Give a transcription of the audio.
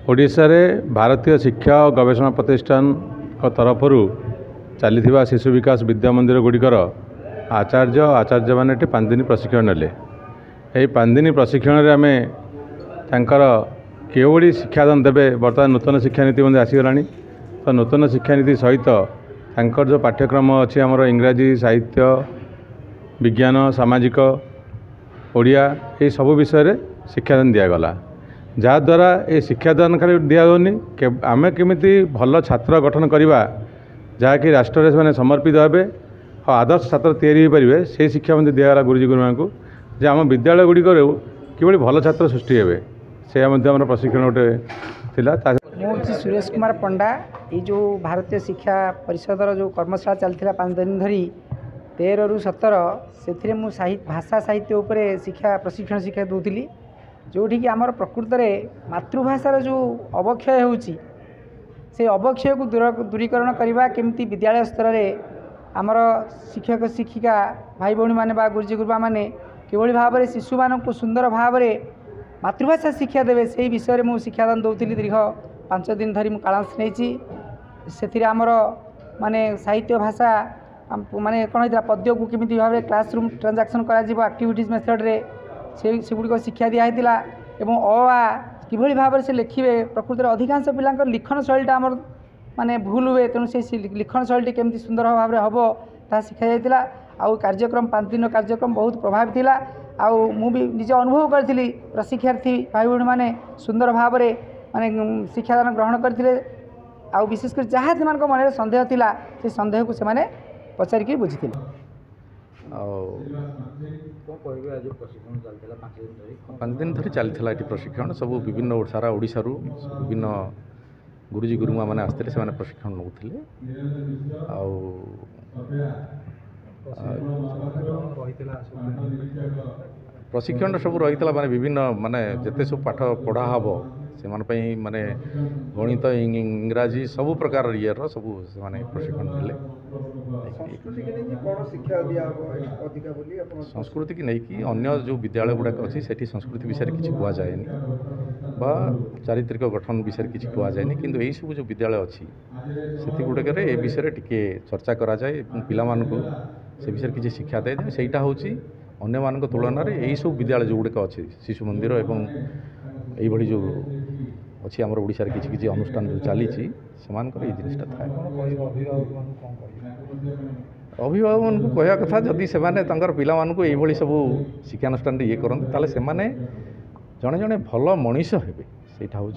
ओडिशा रे भारतीय शिक्षा और गवेषणा प्रतिष्ठान तरफ चली शिशु विकास विद्या मंदिर गुड़िकर आचार्य मैंने 5 दिन प्रशिक्षण नेले। यही 5 दिन प्रशिक्षण में आम कि शिक्षादान देवे बर्तमान नूतन शिक्षानीति आसीगला। तो नूतन शिक्षानीति सहित जो पाठ्यक्रम अच्छी आमर इंग्राजी साहित्य विज्ञान सामाजिक ओडिया ये सब विषय शिक्षादान दिगला। जहाद्वारा ये शिक्षादान खाली दिगनी आम केमी भल छात्र गठन करवा जहाँकि राष्ट्र से समर्पित हे और आदर्श छात्र तैयारी पारे से शिक्षा दिगला गुरुजी गुरुमा को जे आम विद्यालय गुड़िक कि भल छात्र सृष्टि हे से प्रशिक्षण गोटे मुझे सुरेश कुमार पंडा। ये जो भारतीय शिक्षा परिषदर जो कर्मशाला चलता 5 दिन धरी 13 ରୁ 17 से भाषा साहित्य उपर शिक्षा प्रशिक्षण शिक्षा दूसरी जोठी कि आमर प्रकृत में मातृभाषार जो अवक्षय होची से अवक्षय को दूरीकरण करने केमती विद्यालय स्तर में आमर शिक्षक शिक्षिका भाई भौणी मैंने गुरुजी गुरुमा मैंने किभली भाव में शिशु मान सुंदर भाव में मातृभाषा शिक्षा देवे से विषय में मुझे शिक्षादान दूसरी दीर्घ 5 दिन धरी कालांश नहीं से आमर माने साहित्य भाषा माने कौन होता पद्य को किमिति भाव में क्लासरूम ट्रांजैक्शन एक्टिविटीज मेथड रे से गुड़िक शिक्षा दिखाई एवं किभली भाव से लिखे प्रकृत में अधिकांश पिला लिखन शैलीटा आमर माने भूल हुए तेणु से लिखन शैली केमती सुंदर भाव में हम ता शिखा जाता। आउ कार्यक्रम 5 दिन कार्यक्रम बहुत प्रभावित थिला। आउ मु भी निजे अनुभव करी प्रशिक्षार्थी भाई भौणी मैंने सुंदर भाव में माने शिक्षादान ग्रहण करते। आउ विशेषकर जहाँ से मन सन्देह थिला से सन्देह को से माने पचारिक बुझी। 5 दिन धरी चलता ये प्रशिक्षण सब विभिन्न सारा ओडिशा विभिन्न गुरुजी गुरुमा मैंने आसते से प्रशिक्षण नौले। प्रशिक्षण सब रही माने विभिन्न माने जिते सब पाठ पढ़ा हम से माने गणित इंग्राजी सब प्रकार ये सब से प्रशिक्षण मिले। संस्कृति की नहीं अन्य जो विद्यालय गुड़ाक अच्छी से संस्कृति विषय किसी कहुए बा चारित्रिक गठन विषय किसी कहुए कि यही सब जो विद्यालय अच्छी से गुड़ाक ए विषय टी चर्चा करा जाए पिला मानकु से विषय किसी शिक्षा दे सेटा हूँ अन्य मान तुलन में यही सब विद्यालय जो गुड़ाक अच्छी शिशु मंदिर एवं यही जो अच्छी आम ओडिशा किसी किसी अनुष्ठान जो चली ये जिनटा था अभिभावक को कहया कथा जदि से पिला मानकु यही सब शिक्षानुष्ठान ये करते ताले से जड़े जड़े भल मनीष हे सेटा हूँ।